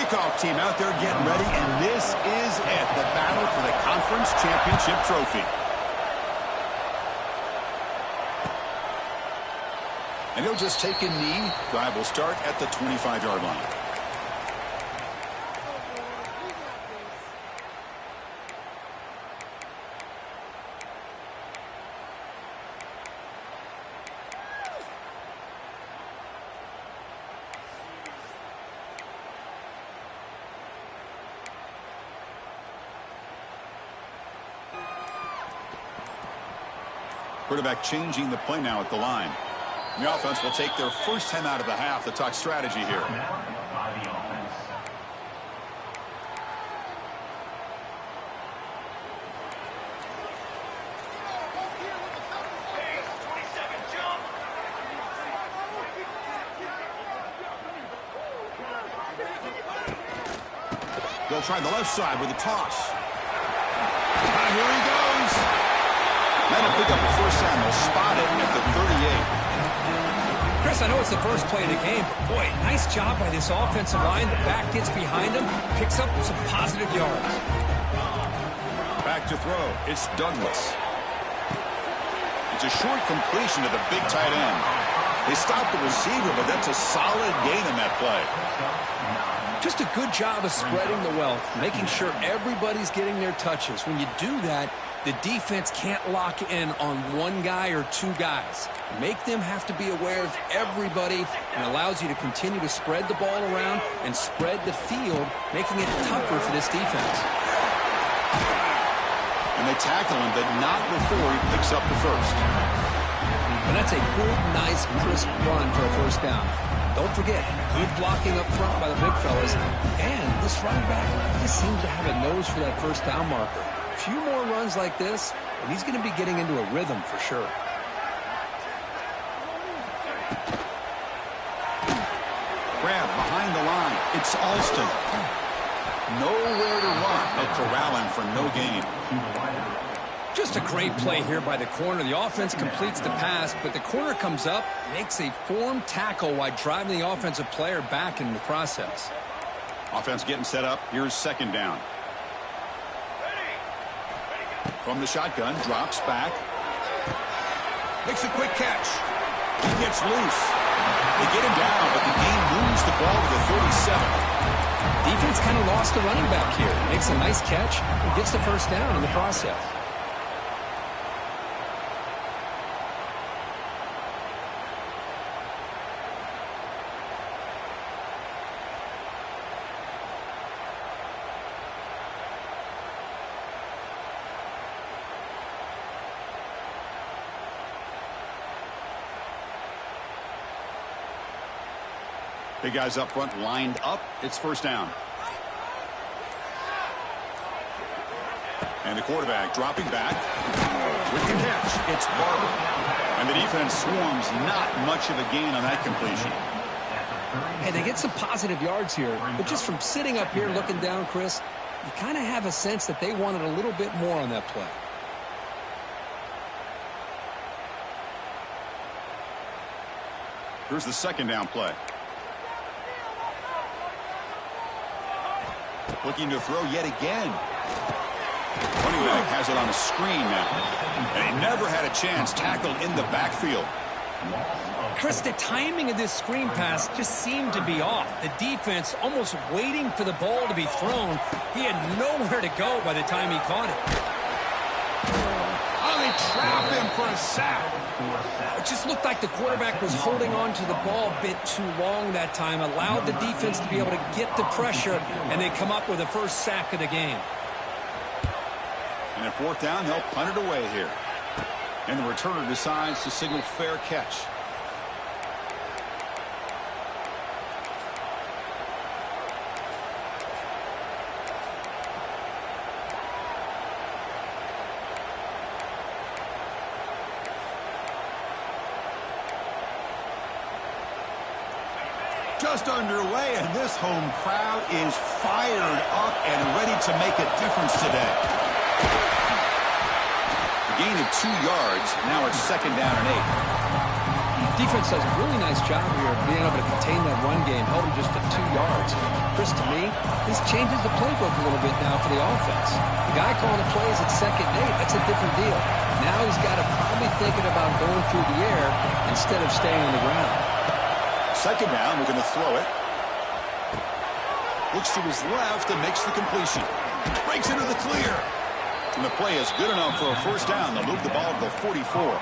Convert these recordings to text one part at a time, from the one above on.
kickoff team out there getting ready, and this is it, the battle for the conference championship trophy. And he'll just take a knee. Drive will start at the 25-yard line. Quarterback changing the play now at the line. The offense will take their first time out of the half to talk strategy here. They'll try the left side with a toss. And here he goes. That'll pick up the first down. They'll spot it at the 38. Chris, I know it's the first play of the game, but boy, nice job by this offensive line. The back gets behind him, picks up some positive yards. Back to throw. It's Douglas. It's a short completion to the big tight end. They stopped the receiver, but that's a solid gain in that play. Just a good job of spreading the wealth, making sure everybody's getting their touches. When you do that, the defense can't lock in on one guy or two guys. Make them have to be aware of everybody, and allows you to continue to spread the ball around and spread the field, making it tougher for this defense. And they tackle him, but not before he picks up the first. And that's a good, nice, crisp run for a first down. Don't forget, good blocking up front by the big fellas. And this running back just seems to have a nose for that first down marker. A few more runs like this, and he's going to be getting into a rhythm for sure. Grab behind the line. It's Alston. Nowhere to run. They'll corral him for no gain. Just a great play here by the corner. The offense completes the pass, but the corner comes up, makes a formed tackle while driving the offensive player back in the process. Offense getting set up. Here's second down. From the shotgun, drops back. Makes a quick catch. He gets loose. They get him down, but the game moves the ball to the 37. Defense kind of lost the running back here. Makes a nice catch and gets the first down in the process. Big guys up front lined up. It's first down. And the quarterback dropping back. With the catch, it's Barber. And the defense swarms, not much of a gain on that completion. Hey, they get some positive yards here, but just from sitting up here looking down, Chris, you kind of have a sense that they wanted a little bit more on that play. Here's the second down play. Looking to throw yet again. Running back has it on the screen now. And he never had a chance tackled in the backfield. Chris, the timing of this screen pass just seemed to be off. The defense almost waiting for the ball to be thrown. He had nowhere to go by the time he caught it. Oh, they trap him for a sack. It just looked like the quarterback was holding on to the ball a bit too long that time, allowed the defense to be able to get the pressure, and they come up with the first sack of the game. And at fourth down, they'll punt it away here. And the returner decides to signal fair catch. Just underway, and this home crowd is fired up and ready to make a difference today. A gain of 2 yards. Now it's second down and 8. Defense does a really nice job here of being able to contain that run game, held him just to 2 yards. Chris, to me, this changes the playbook a little bit now for the offense. The guy calling the plays at 2nd and 8, that's a different deal. Now he's got to probably thinking about going through the air instead of staying on the ground. 2nd down, we're going to throw it. Looks to his left and makes the completion. Breaks into the clear. And the play is good enough for a 1st down. They'll move the ball to the 44.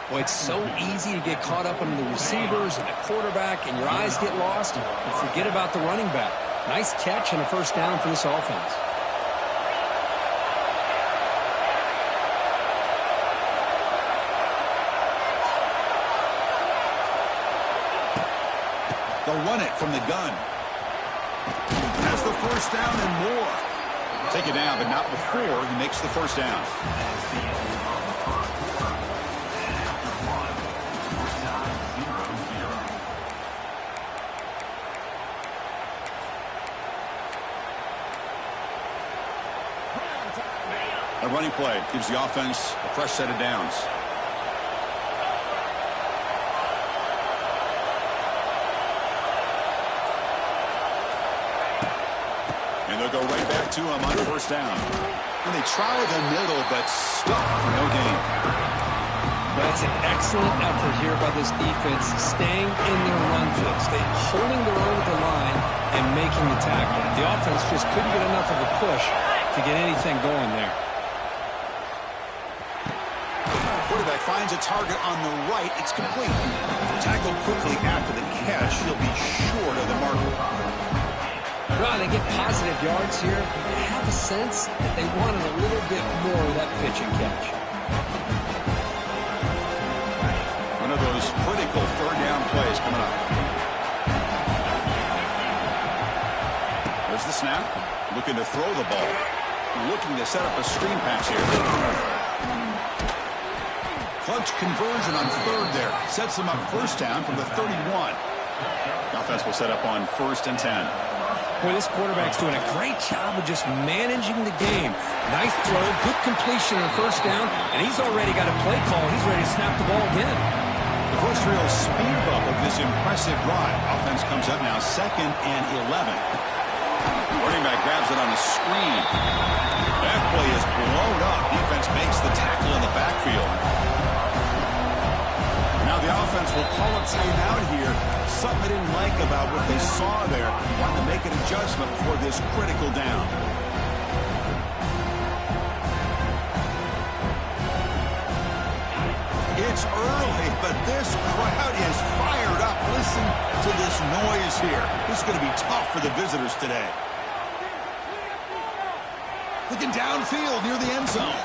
Boy, it's so easy to get caught up in the receivers and the quarterback, and your eyes get lost and forget about the running back. Nice catch and a 1st down for this offense. They'll run it from the gun. Has the 1st down and more. Take it down, but not before he makes the 1st down. A running play gives the offense a fresh set of downs. And they'll go right back to him on 1st down. And they try the middle, but stuck for no gain. That's an excellent effort here by this defense, staying in their run fix. They're holding their own at the line and making the tackle. The offense just couldn't get enough of a push to get anything going there. Quarterback finds a target on the right. It's complete. Tackled quickly after the catch. He'll be short of the marker. Well, they get positive yards here. I have a sense that they wanted a little bit more of that pitch and catch. One of those critical 3rd down plays coming up. There's the snap. Looking to throw the ball. Looking to set up a screen pass here. Clutch conversion on 3rd there. Sets them up 1st down from the 31. The offense will set up on 1st and 10. Boy, this quarterback's doing a great job of just managing the game. Nice throw, good completion on 1st down, and he's already got a play call. He's ready to snap the ball again. The first real speed bump of this impressive drive. Offense comes up now 2nd and 11. Running back grabs it on the screen. That play is blown up. Defense makes the tackle in the backfield. Now the offense will call a timeout here. Something they didn't like about what they saw there. Wanted to make an adjustment for this critical down. It's early, but this crowd is fired up. Listen to this noise here. This is going to be tough for the visitors today. Looking downfield near the end zone.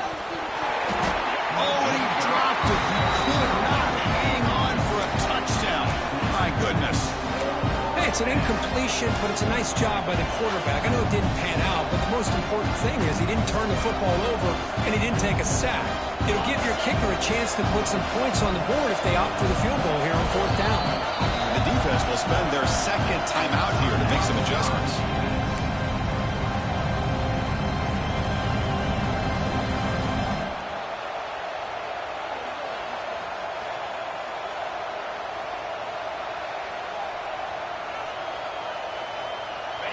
Oh, and he dropped it. He could not hang on for a touchdown. My goodness. Hey, it's an incompletion, but it's a nice job by the quarterback. I know it didn't pan out, but the most important thing is he didn't turn the football over and he didn't take a sack. It'll give your kicker a chance to put some points on the board if they opt for the field goal here on 4th down. The defense will spend their 2nd timeout here to make some adjustments.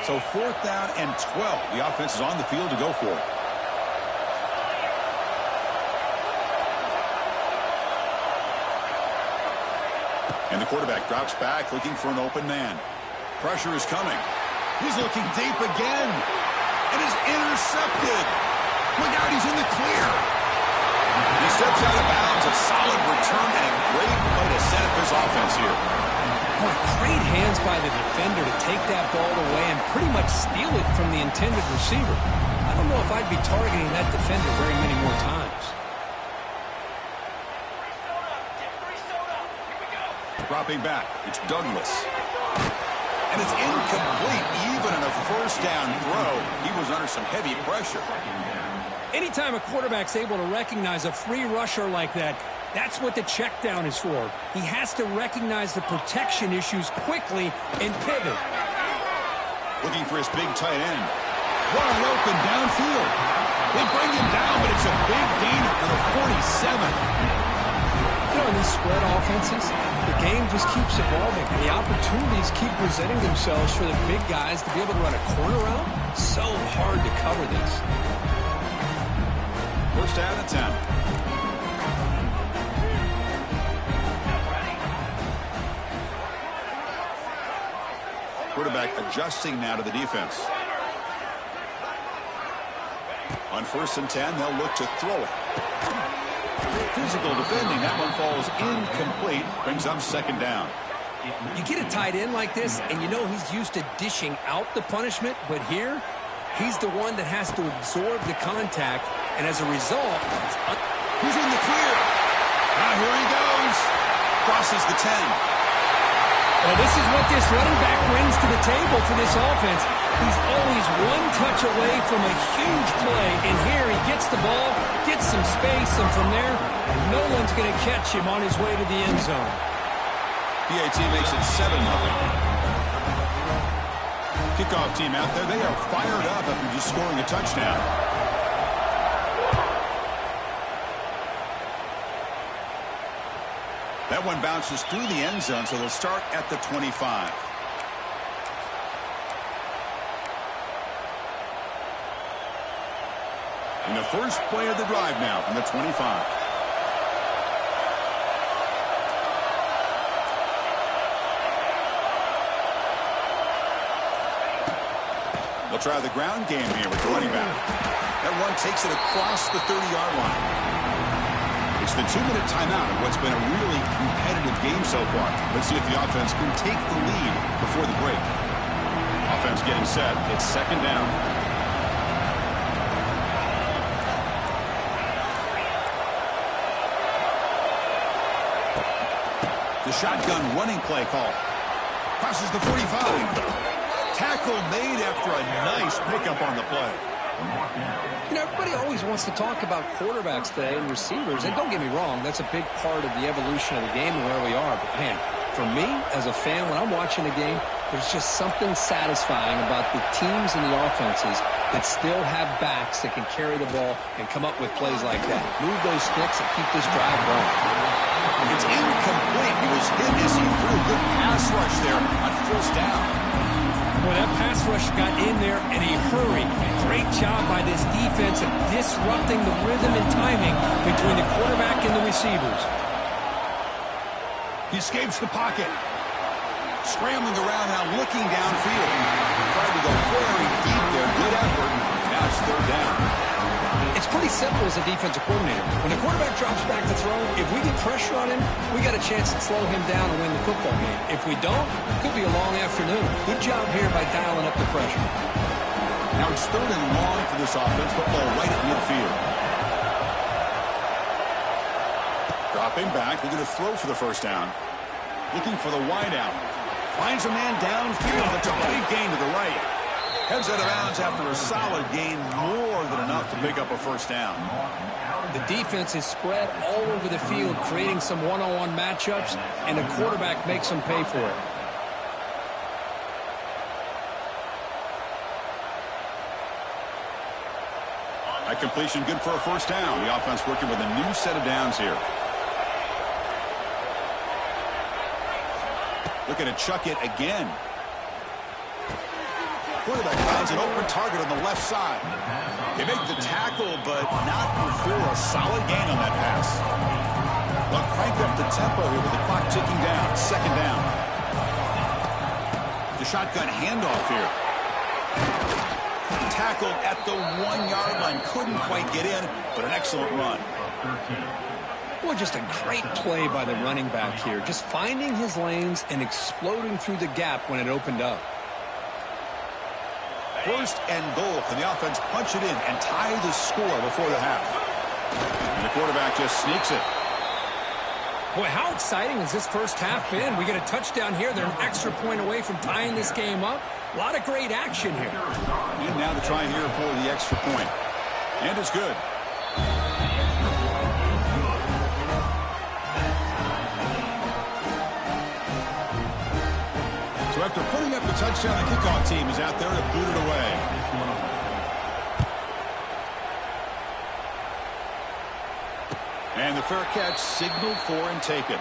So 4th down and 12. The offense is on the field to go for it. And the quarterback drops back, looking for an open man. Pressure is coming. He's looking deep again. It is intercepted. Look out, he's in the clear. He steps out of bounds. A solid return and a great way to set up his offense here. Boy, great hands by the defender to take that ball away and pretty much steal it from the intended receiver. I don't know if I'd be targeting that defender very many more times. Dropping back, it's Douglas. And it's incomplete. Even on a 1st down throw, he was under some heavy pressure. Anytime a quarterback's able to recognize a free rusher like that, that's what the check down is for. He has to recognize the protection issues quickly and pivot. Looking for his big tight end. Wide open downfield. They bring him down, but it's a big gainer for the 47. In these spread offenses, the game just keeps evolving, and the opportunities keep presenting themselves for the big guys to be able to run a corner route. So hard to cover this. First down and 10. Quarterback adjusting now to the defense. On 1st and 10, they'll look to throw it. Physical defending. That one falls incomplete. Brings up 2nd down. You get a tight end like this, and you know he's used to dishing out the punishment, but here, he's the one that has to absorb the contact, and as a result, he's in the clear. Now here he goes. Crosses the 10. Well, this is what this running back brings to the table for this offense. He's always one touch away from a huge play, and here he gets the ball, gets some space, and from there, no one's going to catch him on his way to the end zone. PAT makes it 7-0. Kickoff team out there, they are fired up after just scoring a touchdown. That one bounces through the end zone, so they'll start at the 25. And the first play of the drive now from the 25. They'll try the ground game here with the running back. That one takes it across the 30-yard line. It's the 2-minute timeout of what's been a really competitive game so far. Let's see if the offense can take the lead before the break. Offense getting set. It's 2nd down. The shotgun running play call. Crosses the 45. Tackle made after a nice pickup on the play. Everybody always wants to talk about quarterbacks today and receivers, and don't get me wrong, that's a big part of the evolution of the game and where we are. But, man, for me, as a fan, when I'm watching a game, there's just something satisfying about the teams and the offenses that still have backs that can carry the ball and come up with plays like that. Move those sticks and keep this drive going. It's incomplete. He was hit as he threw a good pass rush there on 1st down. Well, that pass rush got in there in a hurry. Great job by this defense of disrupting the rhythm and timing between the quarterback and the receivers. He escapes the pocket. Scrambling around now, looking downfield. Tried to go very deep there. Good effort. Now it's 3rd down. It's pretty simple as a defensive coordinator. When the quarterback drops back to throw, if we get pressure on him, we got a chance to slow him down and win the football game. If we don't, it could be a long afternoon. Good job here by dialing up the pressure. Now it's 3rd and long for this offense. Football right at midfield. Dropping back. We're going to throw for the 1st down. Looking for the wideout. Finds a man downfield. That's a big gain to the right. Heads out of bounds after a solid gain, more than enough to pick up a 1st down. The defense is spread all over the field, creating some one-on-one matchups, and the quarterback makes them pay for it. That completion good for a 1st down. The offense working with a new set of downs here. Looking to chuck it again. Quarterback finds an open target on the left side. They make the tackle, but not before a solid gain on that pass. They'll crank up the tempo here with the clock ticking down. 2nd down. The shotgun handoff here. Tackled at the 1-yard line. Couldn't quite get in, but an excellent run. Well, just a great play by the running back here. Just finding his lanes and exploding through the gap when it opened up. 1st and goal. Can the offense punch it in and tie the score before the half? And the quarterback just sneaks it. Boy, how exciting has this first half been? We get a touchdown here. They're an extra point away from tying this game up. A lot of great action here. And now to try here for the extra point. And it's good. So after putting up the touchdown, the kickoff team is out there to boot it away. And the fair catch signaled for and taken.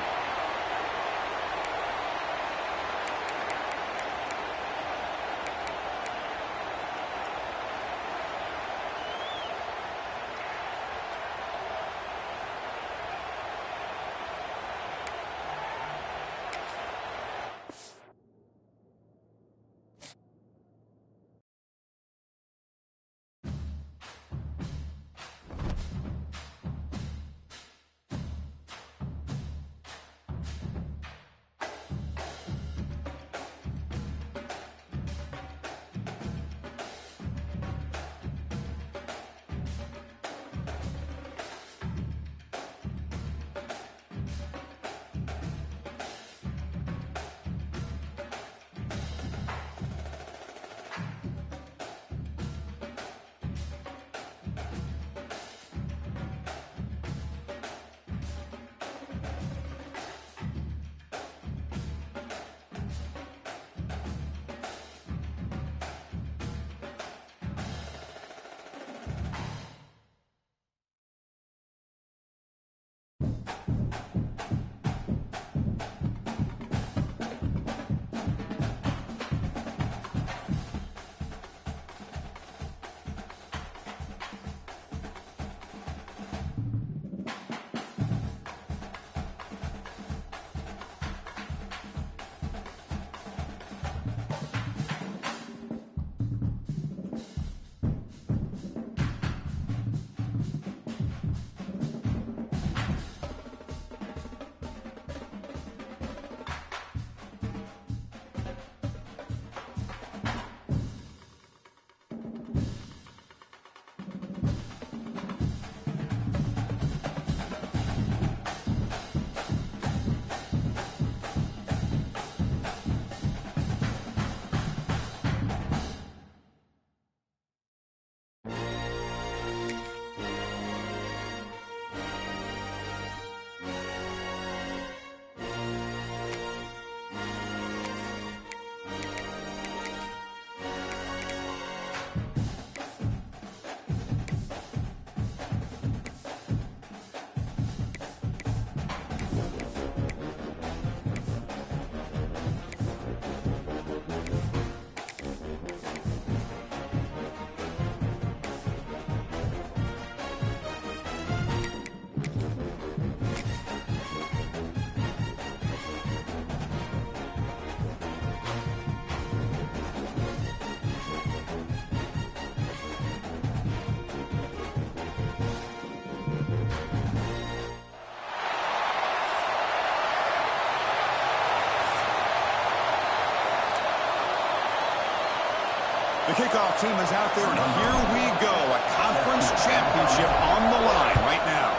The kickoff team is out there, and here we go. A conference championship on the line right now.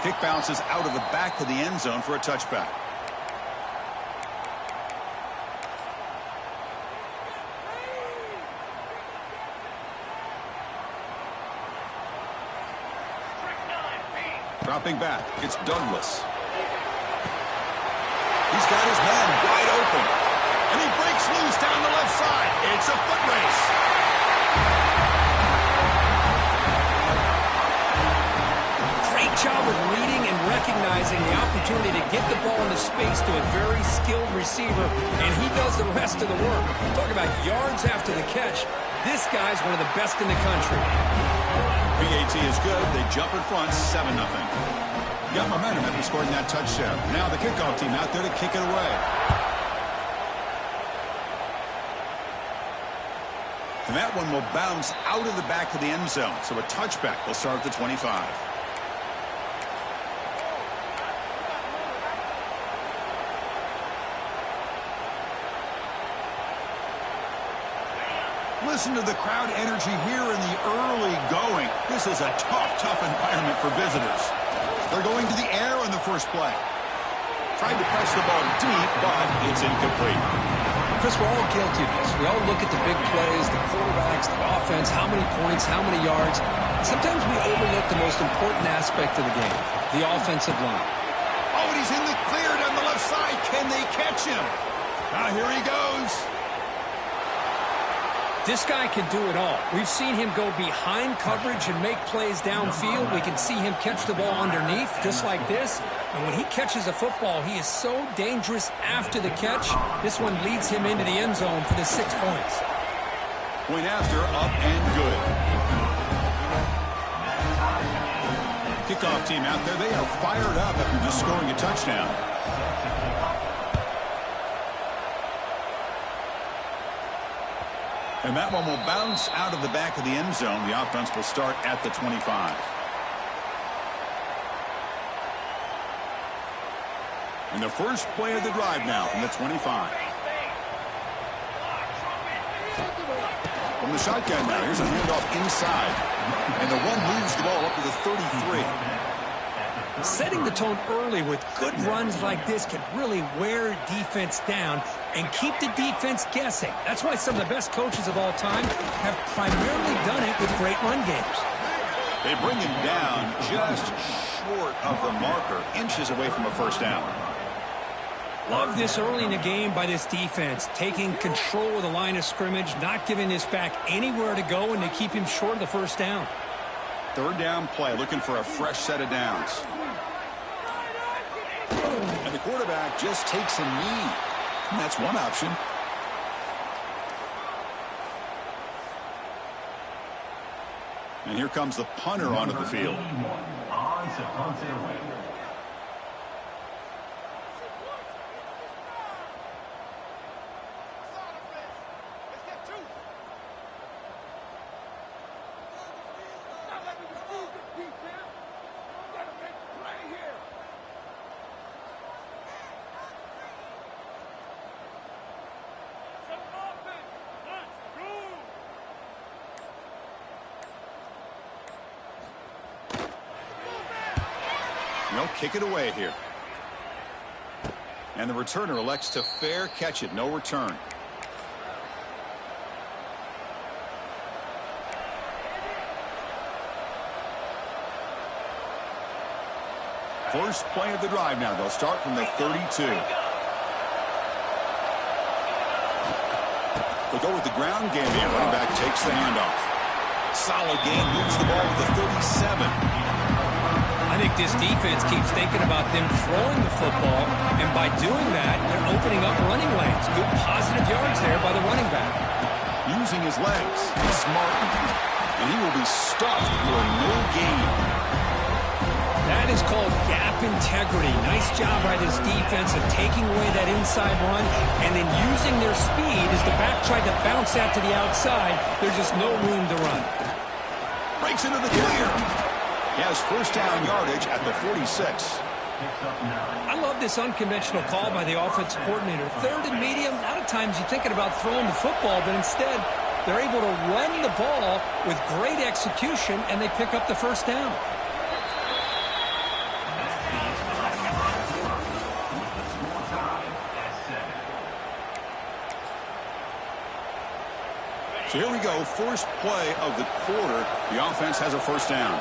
Kick bounces out of the back of the end zone for a touchback. Dropping back, it's Douglas. He's got his man wide open. And he breaks loose down the left side. It's a foot race. Great job of reading and recognizing the opportunity to get the ball into space to a very skilled receiver, and he does the rest of the work. Talk about yards after the catch. This guy's one of the best in the country. PAT is good. They jump in front, 7-0. Got momentum after scoring that touchdown. Now the kickoff team out there to kick it away. And that one will bounce out of the back of the end zone. So a touchback will start at the 25. Listen to the crowd energy here in the early going. This is a tough environment for visitors. They're going to the air on the first play. Tried to press the ball deep, but it's incomplete. Chris, we're all guilty of this. We all look at the big plays, the quarterbacks, the offense, how many points, how many yards. Sometimes we overlook the most important aspect of the game, the offensive line. Oh, and he's in the clear down the left side. Can they catch him? Now here he goes. This guy can do it all. We've seen him go behind coverage and make plays downfield. We can see him catch the ball underneath, just like this. And when he catches a football, he is so dangerous after the catch. This one leads him into the end zone for the 6 points. Point after, up and good. Kickoff team out there, they are fired up after just scoring a touchdown. And that one will bounce out of the back of the end zone. The offense will start at the 25. And the first play of the drive now from the 25. From the shotgun now, here's a handoff inside. And the one moves the ball up to the 33. Setting the tone early with good runs like this can really wear defense down and keep the defense guessing. That's why some of the best coaches of all time have primarily done it with great run games. They bring him down just short of the marker, inches away from a first down. Love this early in the game by this defense, taking control of the line of scrimmage, not giving this back anywhere to go, and they keep him short of the first down. Third down play, looking for a fresh set of downs. And the quarterback just takes a knee. And that's one option. And here comes the punter onto the field. They'll kick it away here. And the returner elects to fair catch it. No return. First play of the drive now. They'll start from the 32. They'll go with the ground game here. Running back takes the handoff. Solid gain. Moves the ball to the 37. I think this defense keeps thinking about them throwing the football, and by doing that, they're opening up running lanes. Good positive yards there by the running back. Using his legs. Smart. And he will be stuffed for no gain. That is called gap integrity. Nice job by this defense of taking away that inside run and then using their speed as the back tried to bounce out to the outside. There's just no room to run. Breaks into the clear. He has first down yardage at the 46. I love this unconventional call by the offensive coordinator. Third and medium, a lot of times you're thinking about throwing the football, but instead they're able to run the ball with great execution, and they pick up the first down. So here we go, first play of the quarter. The offense has a first down.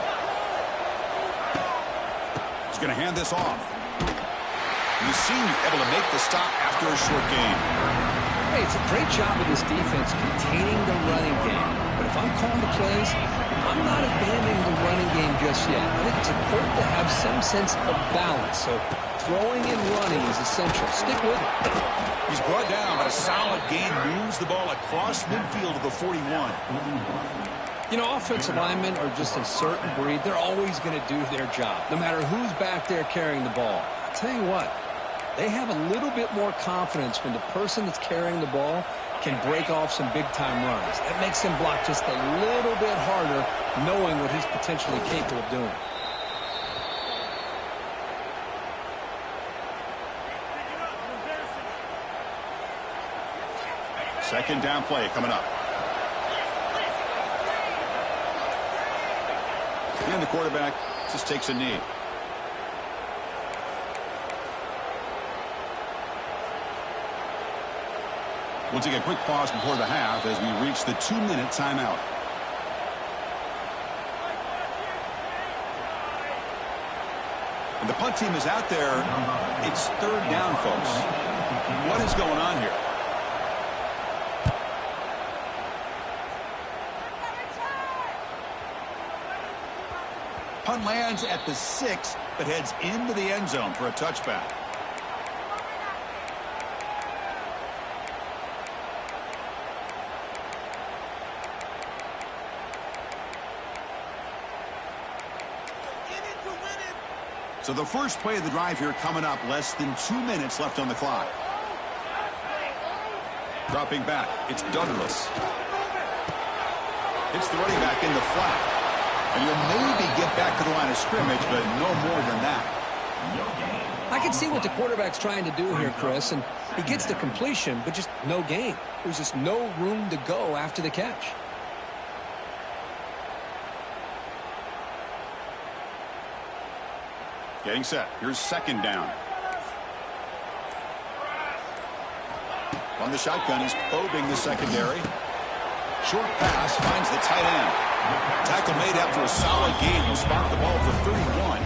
He's going to hand this off. The senior able to make the stop after a short gain. Hey, it's a great job of this defense containing the running game. But if I'm calling the plays, I'm not abandoning the running game just yet. I think it's important to have some sense of balance. So throwing and running is essential. Stick with it. He's brought down, but a solid gain moves the ball across midfield to the 41. You know, offensive linemen are just a certain breed. They're always going to do their job, no matter who's back there carrying the ball. I'll tell you what, they have a little bit more confidence when the person that's carrying the ball can break off some big-time runs. That makes him block just a little bit harder, knowing what he's potentially capable of doing. Second down play coming up. And the quarterback just takes a knee. We'll take a quick pause before the half as we reach the 2-minute timeout. And the punt team is out there. It's third down, folks. What is going on here? Punt lands at the 6, but heads into the end zone for a touchback. So the first play of the drive here coming up, less than 2 minutes left on the clock. Dropping back, it's Douglas. It's the running back in the flat. And you'll maybe get back to the line of scrimmage, but no more than that. I can see what the quarterback's trying to do here, Chris, and he gets the completion, but just no gain. There's just no room to go after the catch. Getting set. Here's second down. On the shotgun, he's probing the secondary. Short pass finds the tight end. Tackle made after a solid gain. Will spot the ball for 31.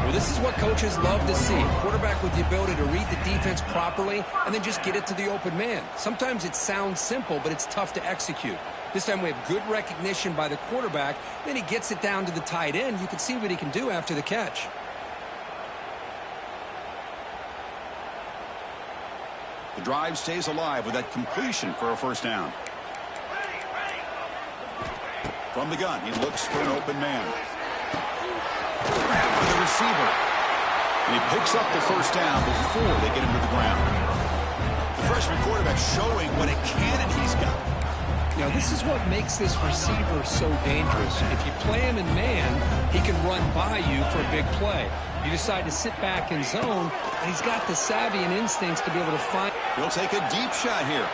Well, this is what coaches love to see. A quarterback with the ability to read the defense properly and then just get it to the open man. Sometimes it sounds simple, but it's tough to execute. This time we have good recognition by the quarterback. Then he gets it down to the tight end. You can see what he can do after the catch. The drive stays alive with that completion for a first down. From the gun, he looks for an open man. Grab by the receiver. And he picks up the first down before they get him to the ground. The freshman quarterback showing what a cannon he's got. Now, this is what makes this receiver so dangerous. If you play him in man, he can run by you for a big play. You decide to sit back in zone, and he's got the savvy and instincts to be able to find. He'll take a deep shot here.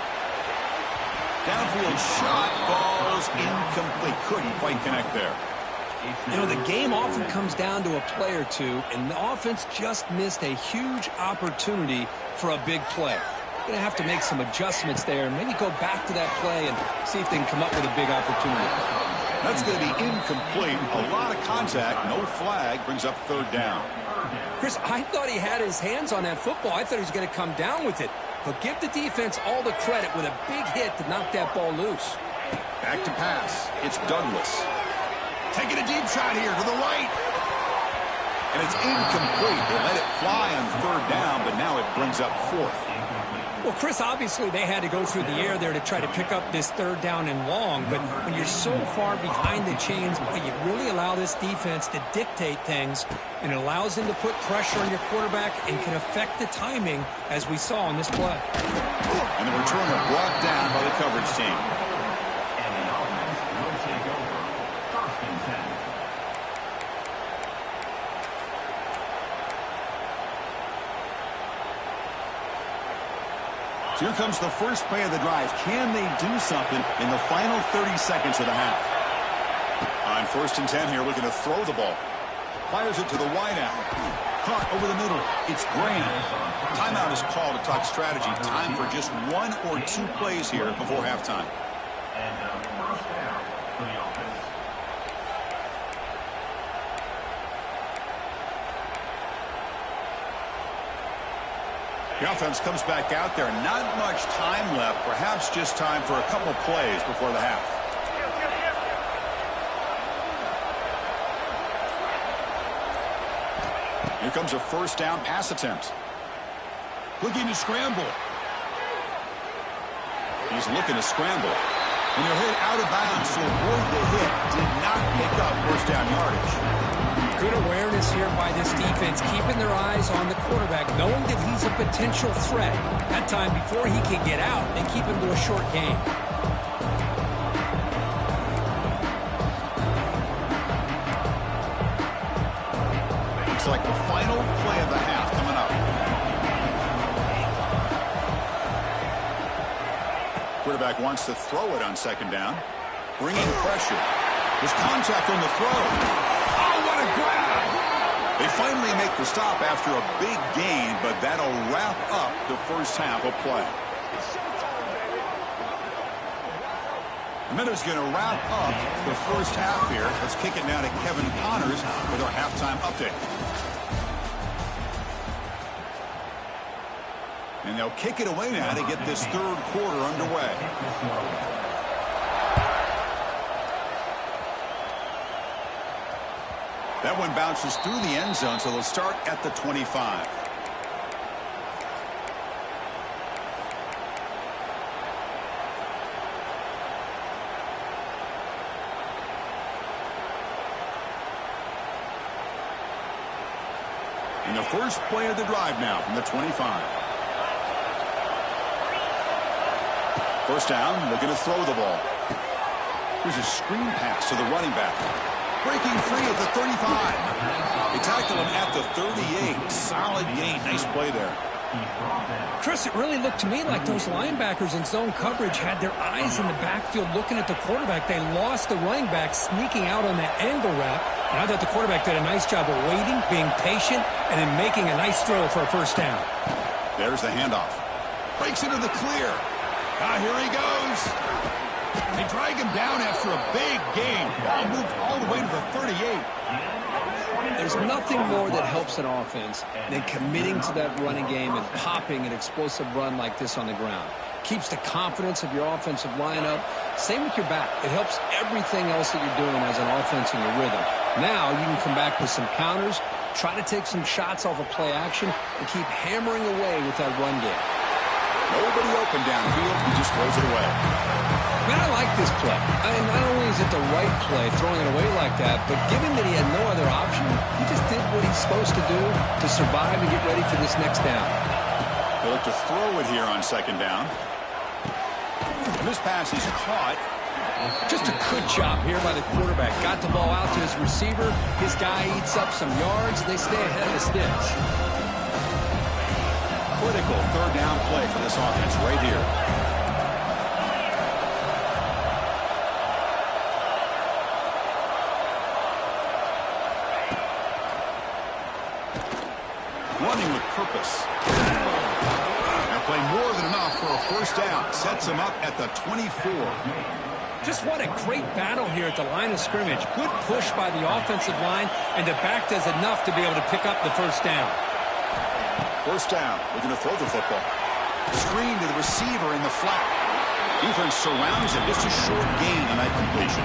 Downfield shot falls incomplete. Couldn't quite connect there. You know, the game often comes down to a play or two, and the offense just missed a huge opportunity for a big play. Going to have to make some adjustments there, maybe go back to that play and see if they can come up with a big opportunity. That's going to be incomplete. A lot of contact, no flag, brings up third down. Chris, I thought he had his hands on that football. I thought he was going to come down with it. But give the defense all the credit with a big hit to knock that ball loose. Back to pass. It's Douglas. Taking a deep shot here to the right. And it's incomplete. They let it fly on third down, but now it brings up fourth. Well, Chris, obviously they had to go through the air there to try to pick up this third down and long, but when you're so far behind the chains, you really allow this defense to dictate things, and it allows them to put pressure on your quarterback and can affect the timing, as we saw in this play. And the returner brought down by the coverage team. Here comes the first play of the drive. Can they do something in the final 30 seconds of the half? On first and 10 here, looking to throw the ball. Fires it to the wideout. Caught over the middle. It's Graham. Timeout is called to talk strategy. Time for just one or two plays here before halftime. And first down for the offense. The offense comes back out there. Not much time left. Perhaps just time for a couple plays before the half. Here comes a first down pass attempt. Looking to scramble. He's looking to scramble. And he'll hit out of bounds to avoid the hit. Did not pick up first down yardage. Good awareness here by this defense, keeping their eyes on the quarterback, knowing that he's a potential threat. That time before he can get out and keep him to a short game. Looks like the final play of the half coming up. Quarterback wants to throw it on second down. Bringing pressure. There's contact on the throw. What a grab! They finally make the stop after a big gain, but that'll wrap up the first half of play. The minute's going to wrap up the first half here. Let's kick it now to Kevin Connors with our halftime update. And they'll kick it away now to get this third quarter underway. That one bounces through the end zone, so they'll start at the 25. And the first play of the drive now from the 25. First down, looking to throw the ball. Here's a screen pass to the running back. Breaking free at the 35. They tackle him at the 38. Solid gain. Nice play there. Chris, it really looked to me like those linebackers in zone coverage had their eyes in the backfield looking at the quarterback. They lost the running back sneaking out on that angle route. And I thought the quarterback did a nice job of waiting, being patient, and then making a nice throw for a first down. There's the handoff. Breaks into the clear. Here he goes. They drag him down after a big gain. Ball moved all the way to the 38. There's nothing more that helps an offense than committing to that running game and popping an explosive run like this on the ground. Keeps the confidence of your offensive lineup. Same with your back. It helps everything else that you're doing as an offense in your rhythm. Now you can come back with some counters, try to take some shots off of play action, and keep hammering away with that run game. Nobody open downfield. He just throws it away. Man, I like this play. Not only is it the right play, throwing it away like that, but given that he had no other option, he just did what he's supposed to do to survive and get ready for this next down. They'll look to throw it here on second down. And this pass is caught. Just a good job here by the quarterback. Got the ball out to his receiver. His guy eats up some yards. They stay ahead of the sticks. Critical third down play for this offense right here. Running with purpose. That play more than enough for a first down. Sets him up at the 24. Just what a great battle here at the line of scrimmage. Good push by the offensive line, and the back does enough to be able to pick up the first down. First down. Looking to throw the football. Screen to the receiver in the flat. Defense surrounds him. Just a short gain on that completion.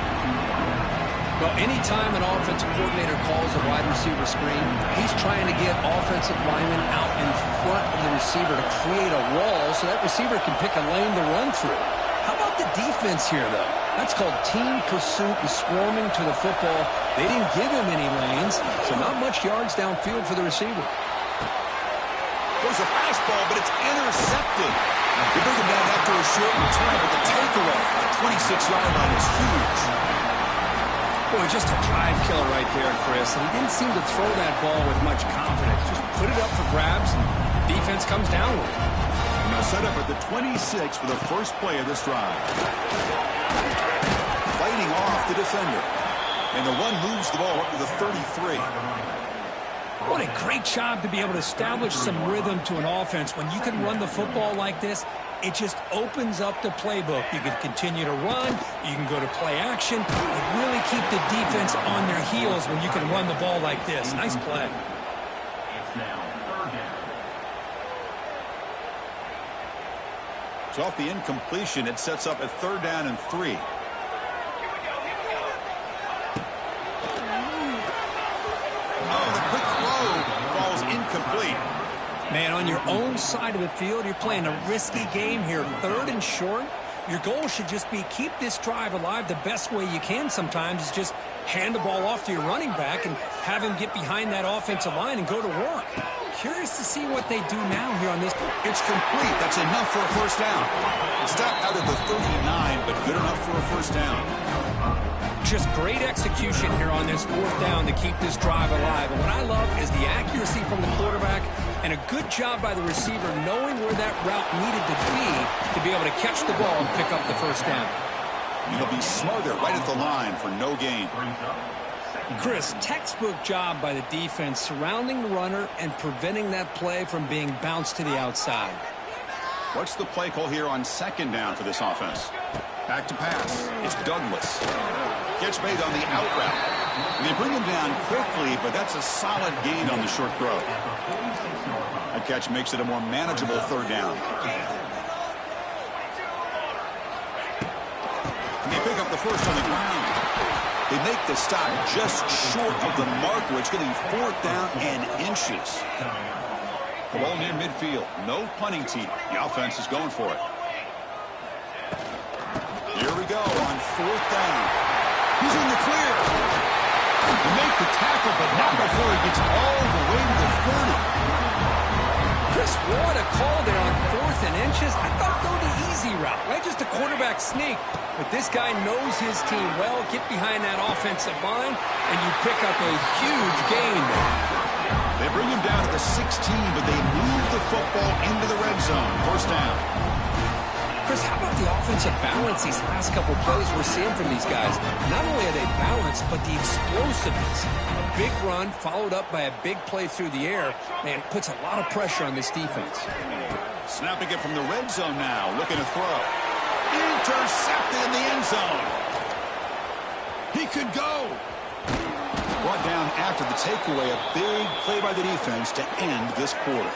Well, anytime an offensive coordinator calls a wide receiver screen, he's trying to get offensive linemen out in front of the receiver to create a wall so that receiver can pick a lane to run through. How about the defense here, though? That's called team pursuit and swarming to the football. They didn't give him any lanes, so not much yards downfield for the receiver. There's a fastball, but it's intercepted. They bring him down after a short return, but the takeaway at the 26-yard line is huge. Boy, just a drive killer right there, Chris. And he didn't seem to throw that ball with much confidence. Just put it up for grabs, and the defense comes down with it. And they'll set up at the 26 for the first play of this drive. Fighting off the defender. And the one moves the ball up to the 33. What a great job to be able to establish some rhythm to an offense. When you can run the football like this, it just opens up the playbook. You can continue to run. You can go to play action. And really keep the defense on their heels when you can run the ball like this. Nice play. It's now third down. So off the incompletion, it sets up at third down and 3. Incomplete. Man, on your own side of the field, you're playing a risky game here. Third and short. Your goal should just be keep this drive alive the best way you can sometimes is just hand the ball off to your running back and have him get behind that offensive line and go to work. Curious to see what they do now here on this. It's complete. That's enough for a first down. Stopped out at the 39, but good enough for a first down. Just great execution here on this fourth down to keep this drive alive. And what I love is the accuracy from the quarterback and a good job by the receiver knowing where that route needed to be able to catch the ball and pick up the first down. He'll be smothered right at the line for no gain. Chris, textbook job by the defense surrounding the runner and preventing that play from being bounced to the outside. What's the play call here on second down for this offense? Back to pass. It's Douglas. Catch made on the out route. They bring him down quickly, but that's a solid gain on the short throw. That catch makes it a more manageable third down. And they pick up the first on the ground. They make the stop just short of the marker. It's going to be 4th down and inches. The ball near midfield. No punting team. The offense is going for it. Here we go on 4th down. He's in the clear. They make the tackle, but not before he gets all the way to the 30. Chris, what a call there on 4th and inches. I thought go the easy route, right? Just a quarterback sneak. But this guy knows his team well. Get behind that offensive line, and you pick up a huge gain there. They bring him down to the 16, but they move the football into the red zone. 1st down. Chris, how about the offensive balance these last couple plays we're seeing from these guys? Not only are they balanced, but the explosiveness. A big run followed up by a big play through the air, and puts a lot of pressure on this defense. Snapping it from the red zone now, looking to throw. Intercepted in the end zone. He could go. Brought down after the takeaway, a big play by the defense to end this quarter.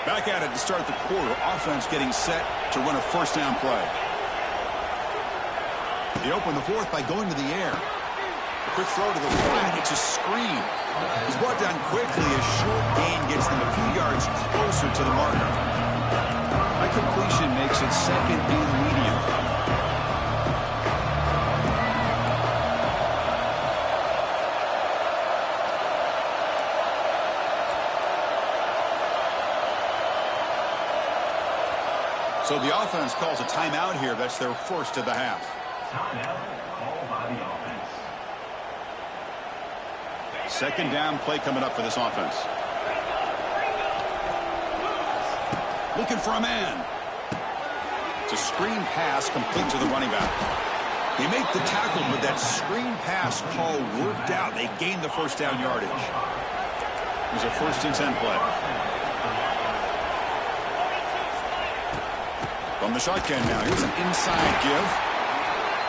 Back at it to start the quarter. Offense getting set to run a 1st down play. They open the 4th by going to the air. A quick throw to the flat. It's a screen. He's brought down quickly. A short gain gets them a few yards closer to the marker. That completion makes it 2nd and medium. So the offense calls a timeout here. That's their 1st of the half. Timeout called by the offense. 2nd down play coming up for this offense. Looking for a man. It's a screen pass complete to the running back. They make the tackle, but that screen pass call worked out. They gained the 1st down yardage. It was a 1st and 10 play. From the shotgun now, here's an inside give.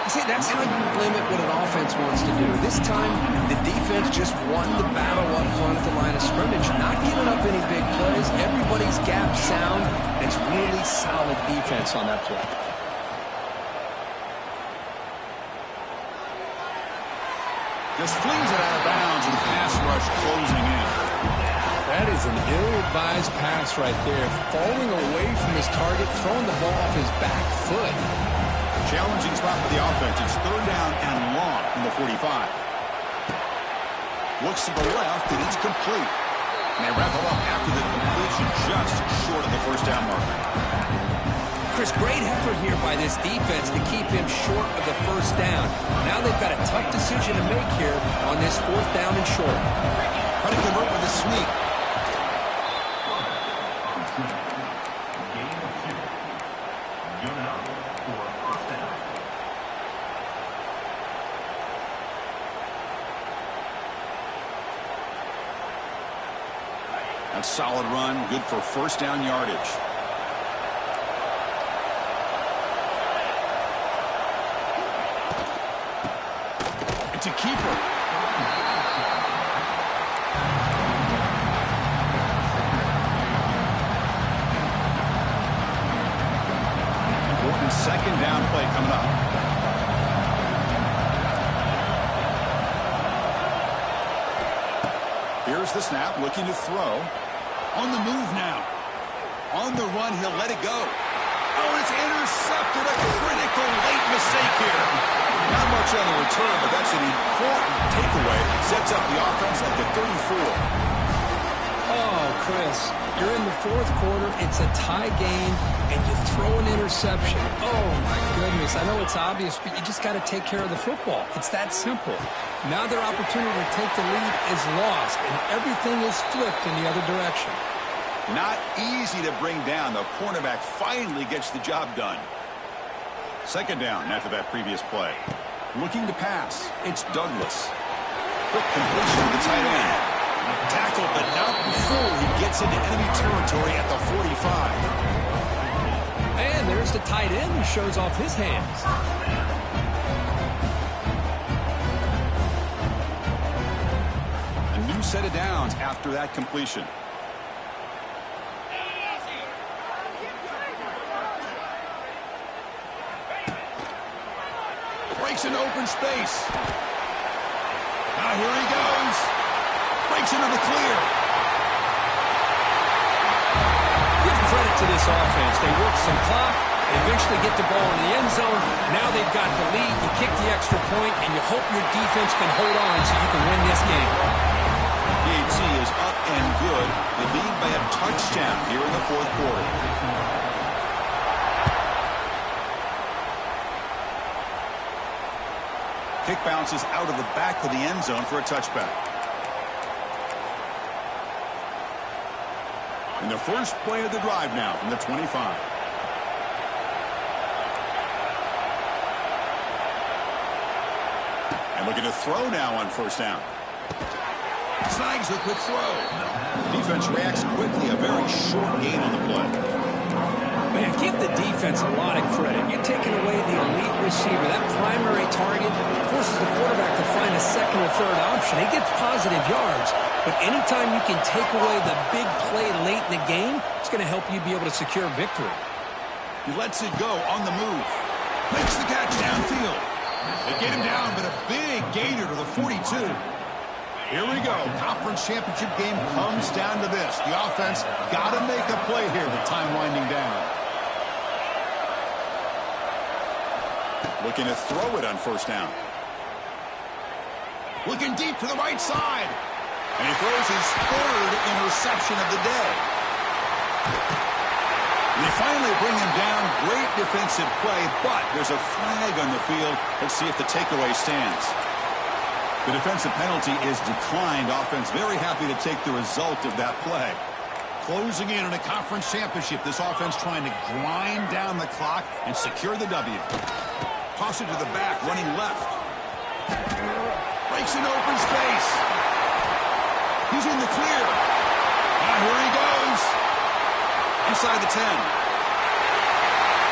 You see, that's how you limit what an offense wants to do. This time, the defense just won the battle up front at the line of scrimmage, not giving up any big plays. Everybody's gap sound. It's really solid defense on that play. Just flings it out of bounds and pass rush closing in. That is an ill-advised pass right there. Falling away from his target, throwing the ball off his back foot. Challenging spot for the offense. It's 3rd down and long from the 45. Looks to the left, and it's complete. And they wrap it up after the completion just short of the 1st down marker. Chris, great effort here by this defense to keep him short of the 1st down. Now they've got a tough decision to make here on this 4th down and short. Trying to convert with a sneak. That solid run, good for 1st down yardage. It's a keeper. Important 2nd down play coming up. Here's the snap, looking to throw. On the move now. On the run, he'll let it go. Oh, it's intercepted. A critical late mistake here. Not much on the return, but that's an important takeaway. Sets up the offense at the 34. Oh, Chris, you're in the 4th quarter. It's a tie game, and you throw an interception. Oh, my goodness. I know it's obvious, but you just got to take care of the football. It's that simple. Now their opportunity to take the lead is lost, and everything is flipped in the other direction. Not easy to bring down. The cornerback finally gets the job done. 2nd down after that previous play. Looking to pass. It's Douglas. Quick completion to the tight end. Tackled, but not before he gets into enemy territory at the 45. shows off his hands. A new set of downs after that completion. Breaks into open space. Now here he goes. Breaks into the clear. Give credit to this offense. They work some clock. They eventually get the ball in the end zone. Now they've got the lead. You kick the extra point, and you hope your defense can hold on so you can win this game. The AT is up and good. They lead by a touchdown here in the fourth quarter. Kick bounces out of the back of the end zone for a touchback. And the first play of the drive now from the 25. And looking to throw now on first down. Snags the quick throw. Defense reacts quickly. A very short gain on the play. Man, give the defense a lot of credit. You're taking away the elite receiver. That primary target forces the quarterback to find a second or third option. He gets positive yards, but anytime you can take away the big play late in the game, it's going to help you be able to secure victory. He lets it go on the move. Makes the catch downfield. They get him down, but a big gainer to the 42. Here we go. Conference championship game comes down to this. The offense got to make a play here with time winding down. Looking to throw it on first down. Looking deep to the right side. And he throws his third interception of the day. They finally bring him down. Great defensive play, but there's a flag on the field. Let's see if the takeaway stands. The defensive penalty is declined. Offense very happy to take the result of that play. Closing in on a conference championship. This offense trying to grind down the clock and secure the W. Toss it to the back, running left. Breaks in open space. He's in the clear. Now here he goes. Inside the 10.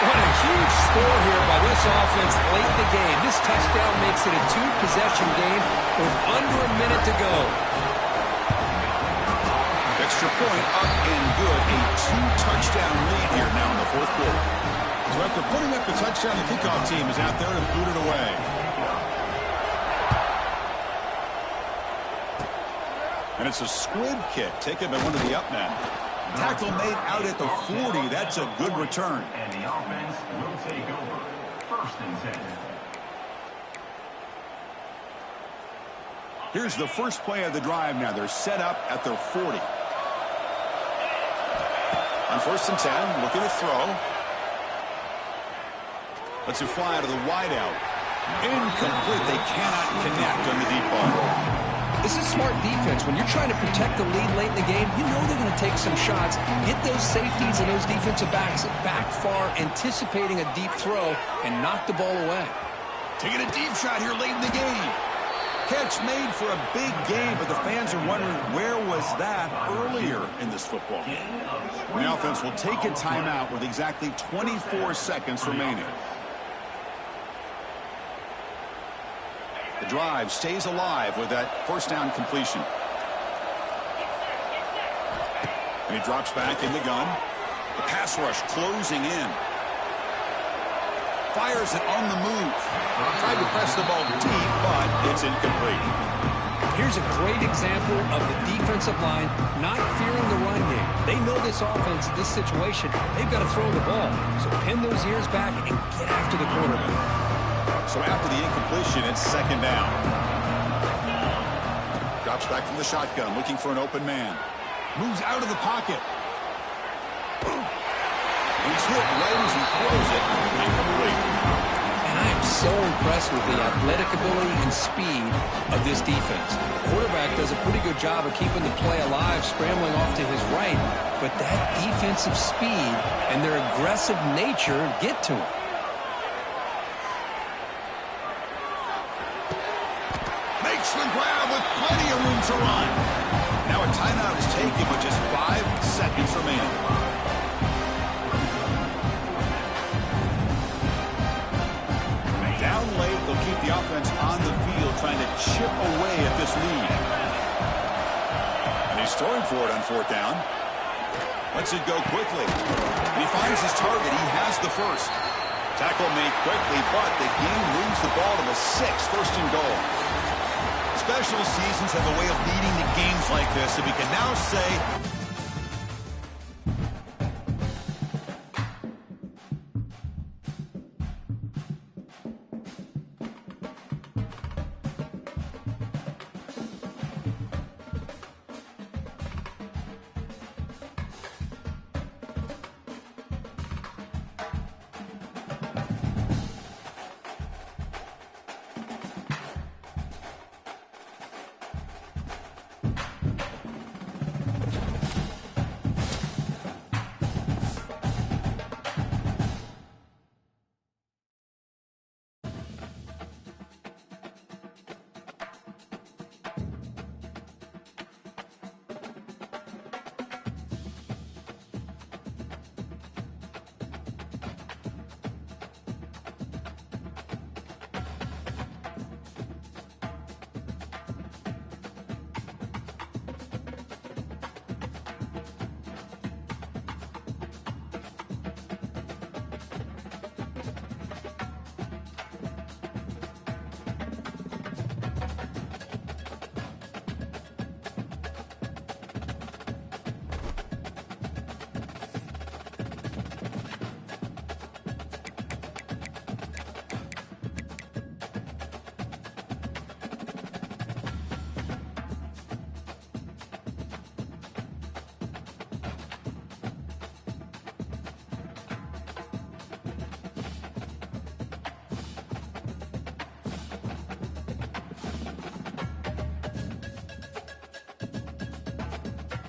What a huge score here by this offense late in the game. This touchdown makes it a two-possession game with under a minute to go. Extra point up and good. A two-touchdown lead here now in the fourth quarter. So after putting up the touchdown, the kickoff team is out there to boot it away. And it's a squib kick taken by one of the up men. Tackle made out at the 40. That's a good return. And the offense will take over. First and 10. Here's the first play of the drive now. They're set up at their 40. On first and 10, looking to throw. Lets it fly out of the wideout. Incomplete. They cannot connect on the deep ball. This is smart defense. When you're trying to protect the lead late in the game, you know they're going to take some shots, get those safeties and those defensive backs back far, anticipating a deep throw, and knock the ball away. Taking a deep shot here late in the game. Catch made for a big game, but the fans are wondering where was that earlier in this football game. The offense will take a timeout with exactly 24 seconds remaining. The drive stays alive with that first down completion. And he drops back in the gun. The pass rush closing in. Fires it on the move. Tried to press the ball deep, but it's incomplete. Here's a great example of the defensive line not fearing the run game. They know this offense, this situation, they've got to throw the ball. So pin those ears back and get after the quarterback. So after the incompletion, it's second down. Drops back from the shotgun, looking for an open man. Moves out of the pocket. He's hit right as he throws it. Incomplete. And I am so impressed with the athletic ability and speed of this defense. The quarterback does a pretty good job of keeping the play alive, scrambling off to his right. But that defensive speed and their aggressive nature get to him. Makes the grab with plenty of room to run. Now a timeout is taken with just 5 seconds remaining. chip away at this lead. And he's throwing for it on 4th down. Lets it go quickly. And he finds his target. He has the first. Tackle made quickly, but the game moves the ball to the 6, 1st and goal. Special seasons have a way of leading to games like this, and we can now say